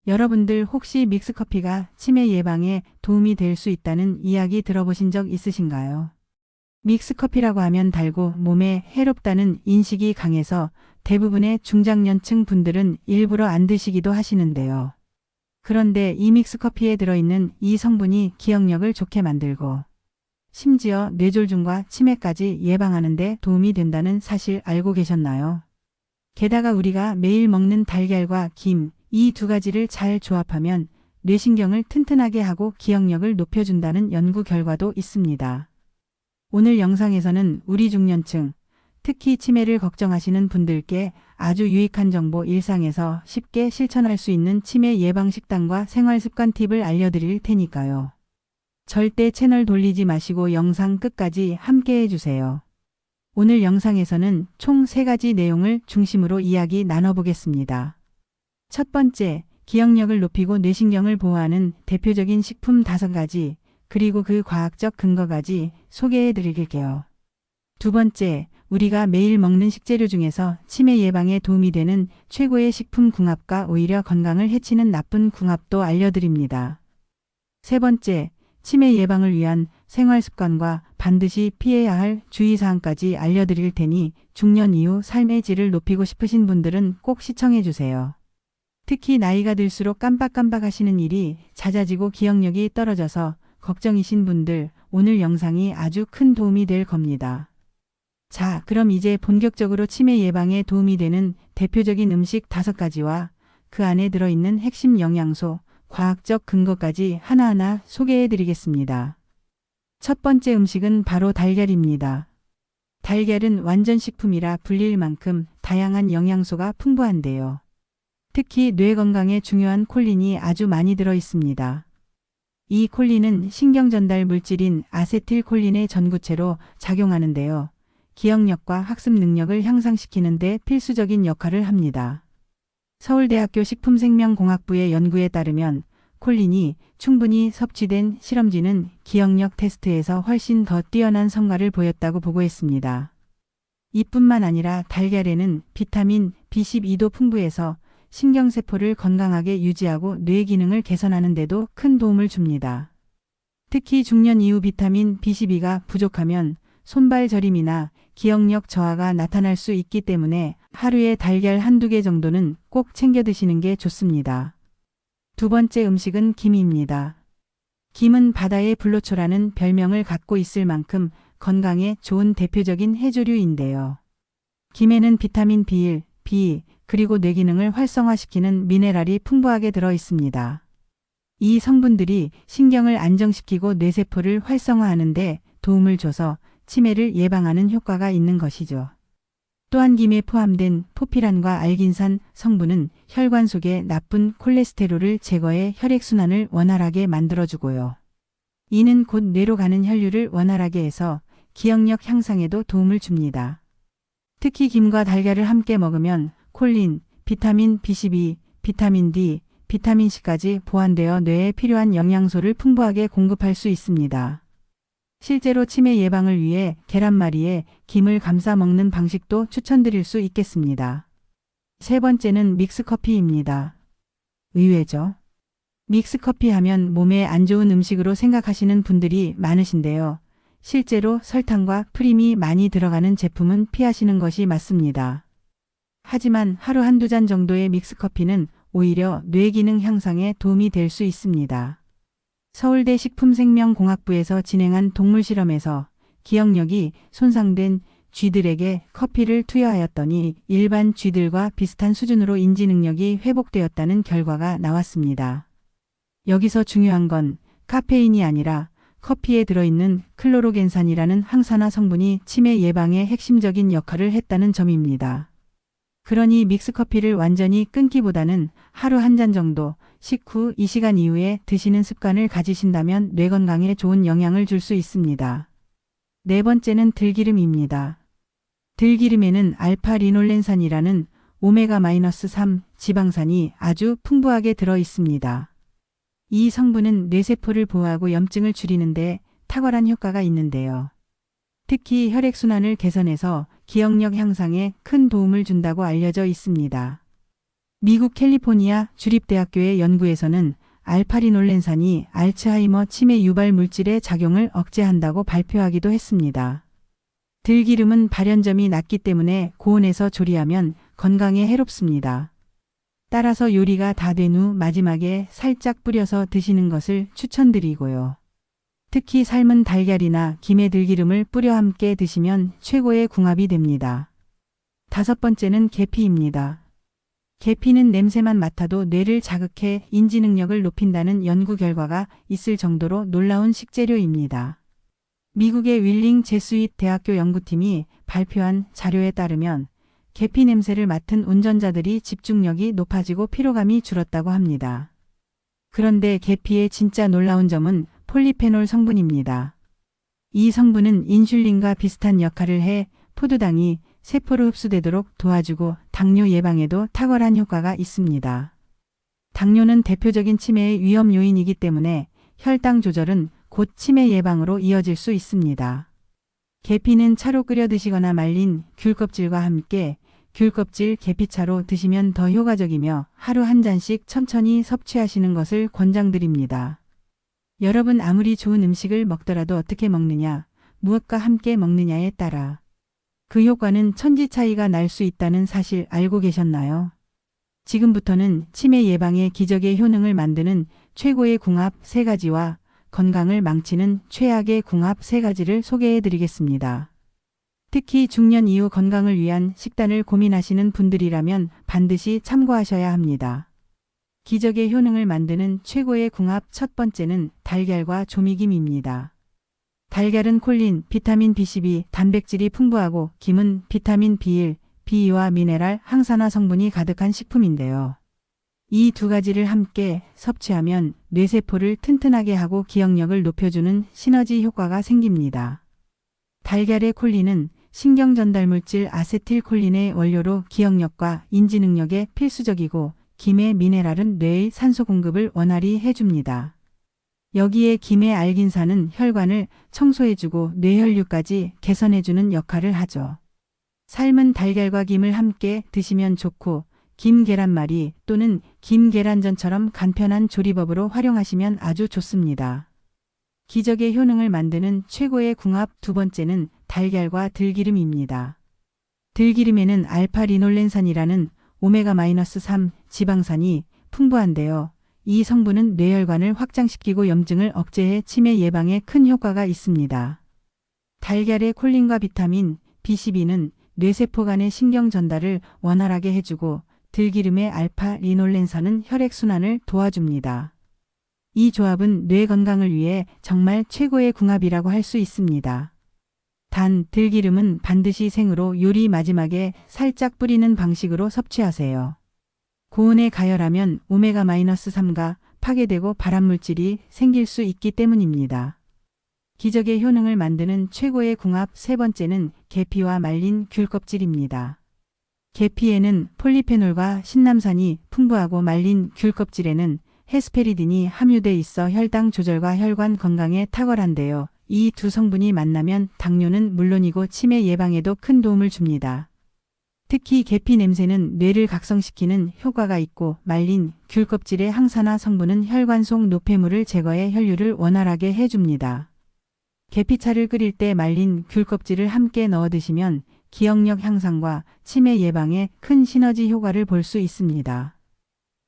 여러분들 혹시 믹스커피가 치매 예방에 도움이 될 수 있다는 이야기 들어보신 적 있으신가요? 믹스커피라고 하면 달고 몸에 해롭다는 인식이 강해서 대부분의 중장년층 분들은 일부러 안 드시기도 하시는데요. 그런데 이 믹스커피에 들어있는 이 성분이 기억력을 좋게 만들고 심지어 뇌졸중과 치매까지 예방하는 데 도움이 된다는 사실 알고 계셨나요? 게다가 우리가 매일 먹는 달걀과 김, 이 두 가지를 잘 조합하면 뇌신경을 튼튼하게 하고 기억력을 높여준다는 연구 결과도 있습니다. 오늘 영상에서는 우리 중년층, 특히 치매를 걱정하시는 분들께 아주 유익한 정보, 일상에서 쉽게 실천할 수 있는 치매 예방 식단과 생활습관 팁을 알려드릴 테니까요. 절대 채널 돌리지 마시고 영상 끝까지 함께 해주세요. 오늘 영상에서는 총 3가지 내용을 중심으로 이야기 나눠보겠습니다. 첫 번째, 기억력을 높이고 뇌신경을 보호하는 대표적인 식품 5가지, 그리고 그 과학적 근거까지 소개해 드릴게요. 두 번째, 우리가 매일 먹는 식재료 중에서 치매 예방에 도움이 되는 최고의 식품 궁합과 오히려 건강을 해치는 나쁜 궁합도 알려드립니다. 세 번째, 치매 예방을 위한 생활습관과 반드시 피해야 할 주의사항까지 알려드릴 테니 중년 이후 삶의 질을 높이고 싶으신 분들은 꼭 시청해 주세요. 특히 나이가 들수록 깜빡깜빡 하시는 일이 잦아지고 기억력이 떨어져서 걱정이신 분들, 오늘 영상이 아주 큰 도움이 될 겁니다. 자, 그럼 이제 본격적으로 치매 예방에 도움이 되는 대표적인 음식 5가지와 그 안에 들어있는 핵심 영양소, 과학적 근거까지 하나하나 소개해 드리겠습니다. 첫 번째 음식은 바로 달걀입니다. 달걀은 완전 식품이라 불릴 만큼 다양한 영양소가 풍부한데요. 특히 뇌 건강에 중요한 콜린이 아주 많이 들어 있습니다. 이 콜린은 신경 전달 물질인 아세틸콜린의 전구체로 작용하는데요. 기억력과 학습 능력을 향상시키는 데 필수적인 역할을 합니다. 서울대학교 식품생명공학부의 연구에 따르면 콜린이 충분히 섭취된 실험쥐는 기억력 테스트에서 훨씬 더 뛰어난 성과를 보였다고 보고했습니다. 이뿐만 아니라 달걀에는 비타민 B12도 풍부해서 신경세포를 건강하게 유지하고 뇌 기능을 개선하는 데도 큰 도움을 줍니다. 특히 중년 이후 비타민 B12가 부족하면 손발 저림이나 기억력 저하가 나타날 수 있기 때문에 하루에 달걀 1~2개 정도는 꼭 챙겨 드시는 게 좋습니다. 두 번째 음식은 김입니다. 김은 바다의 불로초라는 별명을 갖고 있을 만큼 건강에 좋은 대표적인 해조류인데요. 김에는 비타민 B1, B, 그리고 뇌 기능을 활성화시키는 미네랄이 풍부하게 들어 있습니다. 이 성분들이 신경을 안정시키고 뇌세포를 활성화하는 데 도움을 줘서 치매를 예방하는 효과가 있는 것이죠. 또한 김에 포함된 포피란과 알긴산 성분은 혈관 속의 나쁜 콜레스테롤을 제거해 혈액순환을 원활하게 만들어주고요. 이는 곧 뇌로 가는 혈류를 원활하게 해서 기억력 향상에도 도움을 줍니다. 특히 김과 달걀을 함께 먹으면 콜린, 비타민 B12, 비타민 D, 비타민 C까지 보완되어 뇌에 필요한 영양소를 풍부하게 공급할 수 있습니다. 실제로 치매 예방을 위해 계란말이에 김을 감싸 먹는 방식도 추천드릴 수 있겠습니다. 세 번째는 믹스커피입니다. 의외죠? 믹스커피 하면 몸에 안 좋은 음식으로 생각하시는 분들이 많으신데요. 실제로 설탕과 프림이 많이 들어가는 제품은 피하시는 것이 맞습니다. 하지만 하루 1~2잔 정도의 믹스커피는 오히려 뇌기능 향상에 도움이 될 수 있습니다. 서울대 식품생명공학부에서 진행한 동물 실험에서 기억력이 손상된 쥐들에게 커피를 투여하였더니 일반 쥐들과 비슷한 수준으로 인지 능력이 회복되었다는 결과가 나왔습니다. 여기서 중요한 건 카페인이 아니라 커피에 들어있는 클로로겐산이라는 항산화 성분이 치매 예방에 핵심적인 역할을 했다는 점입니다. 그러니 믹스커피를 완전히 끊기보다는 하루 1잔 정도 식후 2시간 이후에 드시는 습관을 가지신다면 뇌 건강에 좋은 영향을 줄 수 있습니다. 네 번째는 들기름입니다. 들기름에는 알파-리놀렌산이라는 오메가-3 지방산이 아주 풍부하게 들어 있습니다. 이 성분은 뇌세포를 보호하고 염증을 줄이는 데 탁월한 효과가 있는데요. 특히 혈액순환을 개선해서 기억력 향상에 큰 도움을 준다고 알려져 있습니다. 미국 캘리포니아 주립대학교의 연구에서는 알파리놀렌산이 알츠하이머 치매 유발 물질의 작용을 억제한다고 발표하기도 했습니다. 들기름은 발연점이 낮기 때문에 고온에서 조리하면 건강에 해롭습니다. 따라서 요리가 다 된 후 마지막에 살짝 뿌려서 드시는 것을 추천드리고요. 특히 삶은 달걀이나 김에 들기름을 뿌려 함께 드시면 최고의 궁합이 됩니다. 5번째는 계피입니다. 계피는 냄새만 맡아도 뇌를 자극해 인지 능력을 높인다는 연구 결과가 있을 정도로 놀라운 식재료입니다. 미국의 윌링 제수잇 대학교 연구팀이 발표한 자료에 따르면 계피 냄새를 맡은 운전자들이 집중력이 높아지고 피로감이 줄었다고 합니다. 그런데 계피의 진짜 놀라운 점은 폴리페놀 성분입니다. 이 성분은 인슐린과 비슷한 역할을 해 포도당이 세포로 흡수되도록 도와주고 당뇨 예방에도 탁월한 효과가 있습니다. 당뇨는 대표적인 치매의 위험 요인이기 때문에 혈당 조절은 곧 치매 예방으로 이어질 수 있습니다. 계피는 차로 끓여 드시거나 말린 귤 껍질과 함께 귤 껍질 계피차로 드시면 더 효과적이며 하루 한 잔씩 천천히 섭취하시는 것을 권장드립니다. 여러분 아무리 좋은 음식을 먹더라도 어떻게 먹느냐, 무엇과 함께 먹느냐에 따라 그 효과는 천지 차이가 날 수 있다는 사실 알고 계셨나요? 지금부터는 치매 예방의 기적의 효능을 만드는 최고의 궁합 3가지와 건강을 망치는 최악의 궁합 3가지를 소개해 드리겠습니다. 특히 중년 이후 건강을 위한 식단을 고민하시는 분들이라면 반드시 참고하셔야 합니다. 기적의 효능을 만드는 최고의 궁합 첫 번째는 달걀과 조미김입니다. 달걀은 콜린, 비타민 B12, 단백질이 풍부하고 김은 비타민 B1, B2와 미네랄, 항산화 성분이 가득한 식품인데요. 이 2가지를 함께 섭취하면 뇌세포를 튼튼하게 하고 기억력을 높여주는 시너지 효과가 생깁니다. 달걀의 콜린은 신경전달물질 아세틸콜린의 원료로 기억력과 인지능력에 필수적이고 김의 미네랄은 뇌의 산소 공급을 원활히 해줍니다. 여기에 김의 알긴산은 혈관을 청소해주고 뇌혈류까지 개선해주는 역할을 하죠. 삶은 달걀과 김을 함께 드시면 좋고 김 계란말이 또는 김 계란전처럼 간편한 조리법으로 활용하시면 아주 좋습니다. 기적의 효능을 만드는 최고의 궁합 2번째는 달걀과 들기름입니다. 들기름에는 알파리놀렌산이라는 오메가-3 지방산이 풍부한데요. 이 성분은 뇌혈관을 확장시키고 염증을 억제해 치매 예방에 큰 효과가 있습니다. 달걀의 콜린과 비타민 B12는 뇌세포 간의 신경 전달을 원활하게 해주고 들기름의 알파-리놀렌산은 혈액순환을 도와줍니다. 이 조합은 뇌 건강을 위해 정말 최고의 궁합이라고 할 수 있습니다. 단, 들기름은 반드시 생으로 요리 마지막에 살짝 뿌리는 방식으로 섭취하세요. 고온에 가열하면 오메가-3가 파괴되고 발암물질이 생길 수 있기 때문입니다. 기적의 효능을 만드는 최고의 궁합 3번째는 계피와 말린 귤 껍질입니다. 계피에는 폴리페놀과 신남산이 풍부하고 말린 귤 껍질에는 헤스페리딘이 함유돼 있어 혈당 조절과 혈관 건강에 탁월한데요. 이 2 성분이 만나면 당뇨는 물론이고 치매 예방에도 큰 도움을 줍니다. 특히 계피 냄새는 뇌를 각성시키는 효과가 있고 말린 귤 껍질의 항산화 성분은 혈관 속 노폐물을 제거해 혈류를 원활하게 해줍니다. 계피차를 끓일 때 말린 귤 껍질을 함께 넣어 드시면 기억력 향상과 치매 예방에 큰 시너지 효과를 볼 수 있습니다.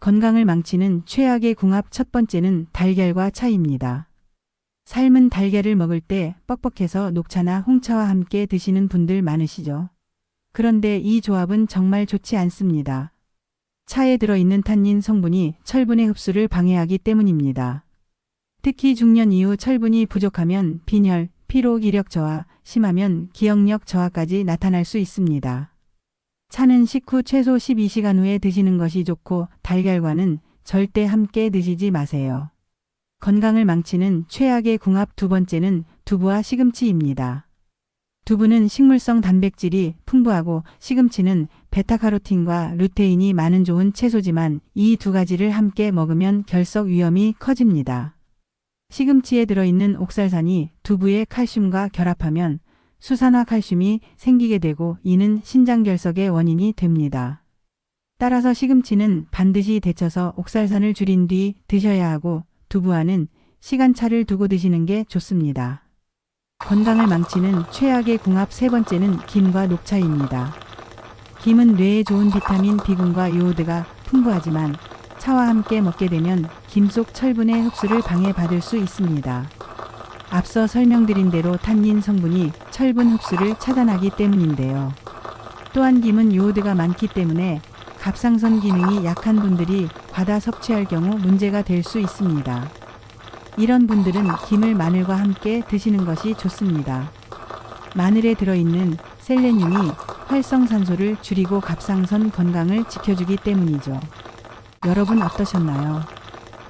건강을 망치는 최악의 궁합 첫 번째는 달걀과 차입니다. 삶은 달걀을 먹을 때 뻑뻑해서 녹차나 홍차와 함께 드시는 분들 많으시죠? 그런데 이 조합은 정말 좋지 않습니다. 차에 들어있는 탄닌 성분이 철분의 흡수를 방해하기 때문입니다. 특히 중년 이후 철분이 부족하면 빈혈, 피로, 기력 저하, 심하면 기억력 저하까지 나타날 수 있습니다. 차는 식후 최소 12시간 후에 드시는 것이 좋고 달걀과는 절대 함께 드시지 마세요. 건강을 망치는 최악의 궁합 2번째는 두부와 시금치입니다. 두부는 식물성 단백질이 풍부하고 시금치는 베타카로틴과 루테인이 많은 좋은 채소지만 이 2가지를 함께 먹으면 결석 위험이 커집니다. 시금치에 들어있는 옥살산이 두부의 칼슘과 결합하면 수산화 칼슘이 생기게 되고 이는 신장결석의 원인이 됩니다. 따라서 시금치는 반드시 데쳐서 옥살산을 줄인 뒤 드셔야 하고 두부와는 시간차를 두고 드시는 게 좋습니다. 건강을 망치는 최악의 궁합 세 번째는 김과 녹차입니다. 김은 뇌에 좋은 비타민 B군과 요오드가 풍부하지만 차와 함께 먹게 되면 김 속 철분의 흡수를 방해받을 수 있습니다. 앞서 설명드린 대로 탄닌 성분이 철분 흡수를 차단하기 때문인데요. 또한 김은 요오드가 많기 때문에 갑상선 기능이 약한 분들이 과다 섭취할 경우 문제가 될 수 있습니다. 이런 분들은 김을 마늘과 함께 드시는 것이 좋습니다. 마늘에 들어있는 셀레늄이 활성산소를 줄이고 갑상선 건강을 지켜주기 때문이죠. 여러분 어떠셨나요?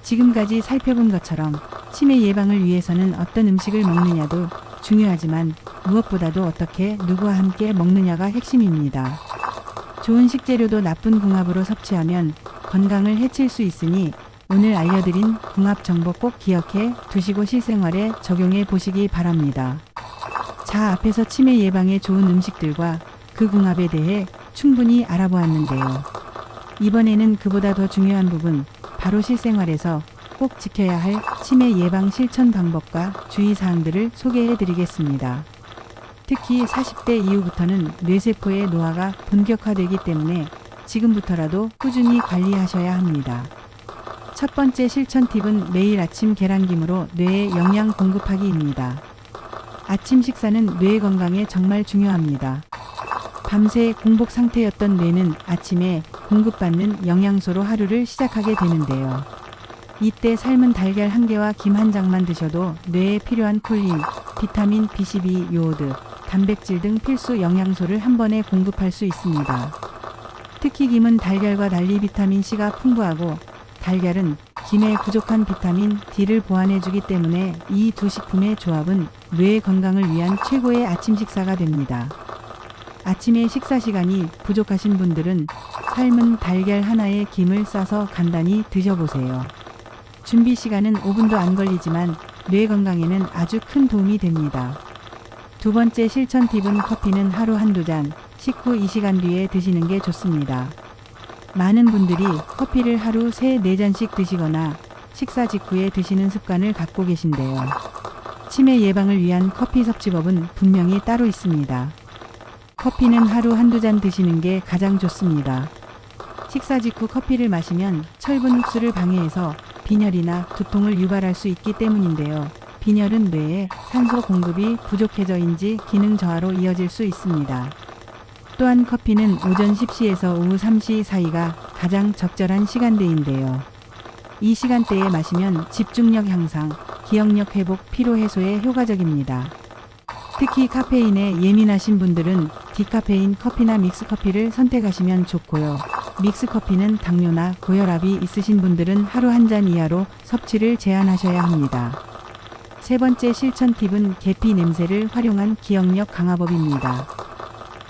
지금까지 살펴본 것처럼 치매 예방을 위해서는 어떤 음식을 먹느냐도 중요하지만 무엇보다도 어떻게 누구와 함께 먹느냐가 핵심입니다. 좋은 식재료도 나쁜 궁합으로 섭취하면 건강을 해칠 수 있으니 오늘 알려드린 궁합 정보 꼭 기억해 두시고 실생활에 적용해 보시기 바랍니다. 자, 앞에서 치매 예방에 좋은 음식들과 그 궁합에 대해 충분히 알아보았는데요. 이번에는 그보다 더 중요한 부분, 바로 실생활에서 꼭 지켜야 할 치매 예방 실천 방법과 주의사항들을 소개해 드리겠습니다. 특히 40대 이후부터는 뇌세포의 노화가 본격화되기 때문에 지금부터라도 꾸준히 관리하셔야 합니다. 첫 번째 실천 팁은 매일 아침 계란김으로 뇌에 영양 공급하기입니다. 아침 식사는 뇌 건강에 정말 중요합니다. 밤새 공복 상태였던 뇌는 아침에 공급받는 영양소로 하루를 시작하게 되는데요. 이때 삶은 달걀 1개와 김 1장만 드셔도 뇌에 필요한 콜린, 비타민 B12, 요오드, 단백질 등 필수 영양소를 한 번에 공급할 수 있습니다. 특히 김은 달걀과 달리 비타민 C가 풍부하고 달걀은 김에 부족한 비타민 D를 보완해주기 때문에 이 두 식품의 조합은 뇌 건강을 위한 최고의 아침 식사가 됩니다. 아침에 식사 시간이 부족하신 분들은 삶은 달걀 하나에 김을 싸서 간단히 드셔보세요. 준비 시간은 5분도 안 걸리지만 뇌 건강에는 아주 큰 도움이 됩니다. 두 번째 실천 팁은 커피는 하루 한두 잔, 식후 2시간 뒤에 드시는 게 좋습니다. 많은 분들이 커피를 하루 3-4잔씩 드시거나 식사 직후에 드시는 습관을 갖고 계신데요. 치매 예방을 위한 커피 섭취법은 분명히 따로 있습니다. 커피는 하루 한두 잔 드시는 게 가장 좋습니다. 식사 직후 커피를 마시면 철분 흡수를 방해해서 빈혈이나 두통을 유발할 수 있기 때문인데요. 빈혈은 뇌에 산소 공급이 부족해져인지 기능 저하로 이어질 수 있습니다. 또한 커피는 오전 10시에서 오후 3시 사이가 가장 적절한 시간대인데요. 이 시간대에 마시면 집중력 향상, 기억력 회복, 피로 해소에 효과적입니다. 특히 카페인에 예민하신 분들은 디카페인 커피나 믹스커피를 선택하시면 좋고요. 믹스커피는 당뇨나 고혈압이 있으신 분들은 하루 한 잔 이하로 섭취를 제한하셔야 합니다. 세 번째 실천 팁은 계피 냄새를 활용한 기억력 강화법입니다.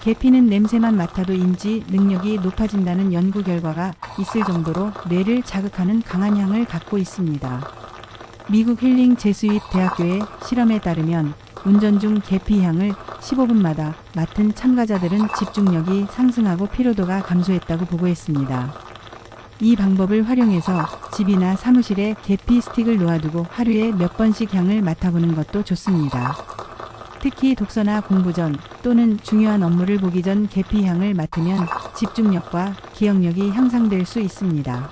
계피는 냄새만 맡아도 인지 능력이 높아진다는 연구 결과가 있을 정도로 뇌를 자극하는 강한 향을 갖고 있습니다. 미국 힐링 제수잇 대학교의 실험에 따르면 운전 중 계피 향을 15분마다 맡은 참가자들은 집중력이 상승하고 피로도가 감소했다고 보고했습니다. 이 방법을 활용해서 집이나 사무실에 계피 스틱을 놓아두고 하루에 몇 번씩 향을 맡아보는 것도 좋습니다. 특히 독서나 공부 전 또는 중요한 업무를 보기 전 계피 향을 맡으면 집중력과 기억력이 향상될 수 있습니다.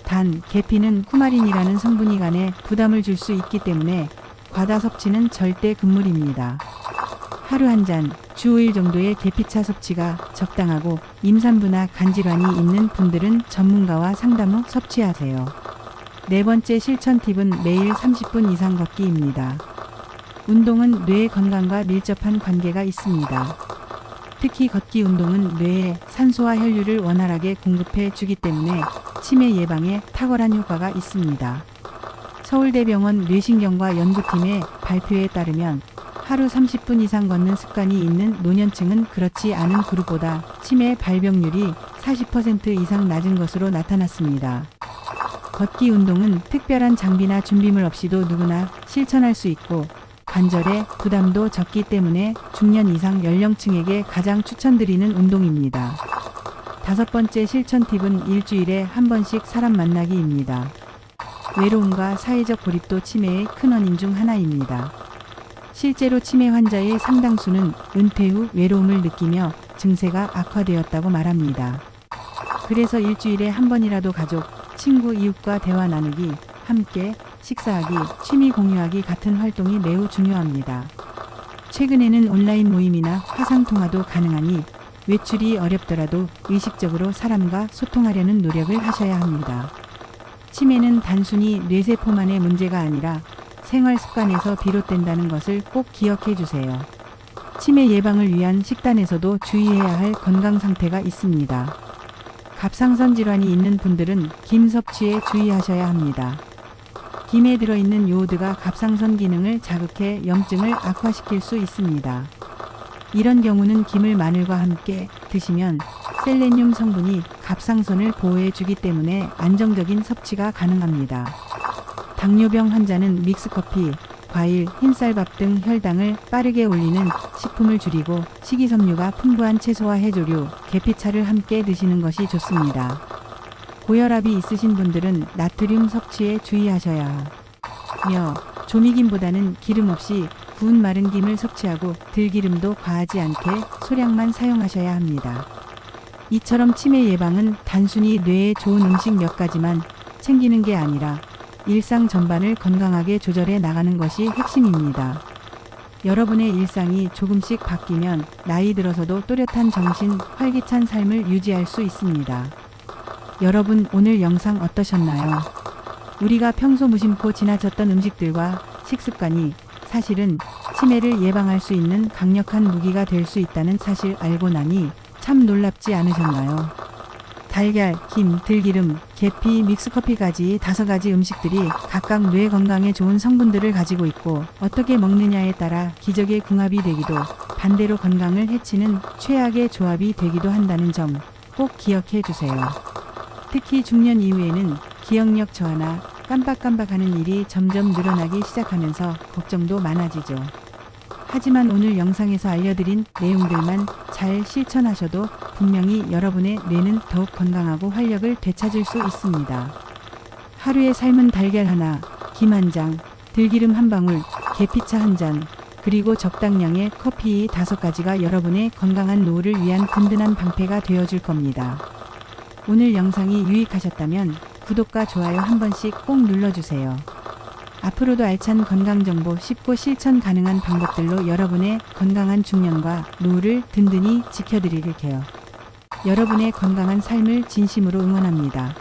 단, 계피는 쿠마린이라는 성분이 간에 부담을 줄 수 있기 때문에 과다 섭취는 절대 금물입니다. 하루 한 잔, 주 5일 정도의 계피차 섭취가 적당하고 임산부나 간질환이 있는 분들은 전문가와 상담 후 섭취하세요. 네 번째 실천 팁은 매일 30분 이상 걷기입니다. 운동은 뇌 건강과 밀접한 관계가 있습니다. 특히 걷기 운동은 뇌에 산소와 혈류를 원활하게 공급해 주기 때문에 치매 예방에 탁월한 효과가 있습니다. 서울대병원 뇌신경과 연구팀의 발표에 따르면 하루 30분 이상 걷는 습관이 있는 노년층은 그렇지 않은 그룹보다 치매 발병률이 40% 이상 낮은 것으로 나타났습니다. 걷기 운동은 특별한 장비나 준비물 없이도 누구나 실천할 수 있고 관절의 부담도 적기 때문에 중년 이상 연령층에게 가장 추천드리는 운동입니다. 5번째 실천 팁은 일주일에 한 번씩 사람 만나기입니다. 외로움과 사회적 고립도 치매의 큰 원인 중 하나입니다. 실제로 치매 환자의 상당수는 은퇴 후 외로움을 느끼며 증세가 악화되었다고 말합니다. 그래서 일주일에 한 번이라도 가족, 친구, 이웃과 대화 나누기, 함께 식사하기, 취미 공유하기 같은 활동이 매우 중요합니다. 최근에는 온라인 모임이나 화상통화도 가능하니 외출이 어렵더라도 의식적으로 사람과 소통하려는 노력을 하셔야 합니다. 치매는 단순히 뇌세포만의 문제가 아니라 생활 습관에서 비롯된다는 것을 꼭 기억해 주세요. 치매 예방을 위한 식단에서도 주의해야 할 건강 상태가 있습니다. 갑상선 질환이 있는 분들은 김 섭취에 주의하셔야 합니다. 김에 들어있는 요오드가 갑상선 기능을 자극해 염증을 악화시킬 수 있습니다. 이런 경우는 김을 마늘과 함께 드시면 셀레늄 성분이 갑상선을 보호해 주기 때문에 안정적인 섭취가 가능합니다. 당뇨병 환자는 믹스커피, 과일, 흰쌀밥 등 혈당을 빠르게 올리는 식품을 줄이고 식이섬유가 풍부한 채소와 해조류, 계피차를 함께 드시는 것이 좋습니다. 고혈압이 있으신 분들은 나트륨 섭취에 주의하셔야 하며 조미김보다는 기름 없이 구운 마른 김을 섭취하고 들기름도 과하지 않게 소량만 사용하셔야 합니다. 이처럼 치매 예방은 단순히 뇌에 좋은 음식 몇 가지만 챙기는 게 아니라 일상 전반을 건강하게 조절해 나가는 것이 핵심입니다. 여러분의 일상이 조금씩 바뀌면 나이 들어서도 또렷한 정신, 활기찬 삶을 유지할 수 있습니다. 여러분 오늘 영상 어떠셨나요? 우리가 평소 무심코 지나쳤던 음식들과 식습관이 사실은 치매를 예방할 수 있는 강력한 무기가 될 수 있다는 사실 알고 나니 참 놀랍지 않으셨나요? 달걀, 김, 들기름, 계피, 믹스커피까지 5가지 음식들이 각각 뇌 건강에 좋은 성분들을 가지고 있고 어떻게 먹느냐에 따라 기적의 궁합이 되기도 반대로 건강을 해치는 최악의 조합이 되기도 한다는 점 꼭 기억해 주세요. 특히 중년 이후에는 기억력 저하나 깜빡깜빡하는 일이 점점 늘어나기 시작하면서 걱정도 많아지죠. 하지만 오늘 영상에서 알려드린 내용들만 잘 실천하셔도 분명히 여러분의 뇌는 더욱 건강하고 활력을 되찾을 수 있습니다. 하루에 삶은 달걀 하나, 김 한 장, 들기름 한 방울, 계피차 한 잔, 그리고 적당량의 커피 5가지가 여러분의 건강한 노후를 위한 든든한 방패가 되어줄 겁니다. 오늘 영상이 유익하셨다면 구독과 좋아요 한 번씩 꼭 눌러주세요. 앞으로도 알찬 건강정보 쉽고 실천 가능한 방법들로 여러분의 건강한 중년과 노후를 든든히 지켜드릴게요. 여러분의 건강한 삶을 진심으로 응원합니다.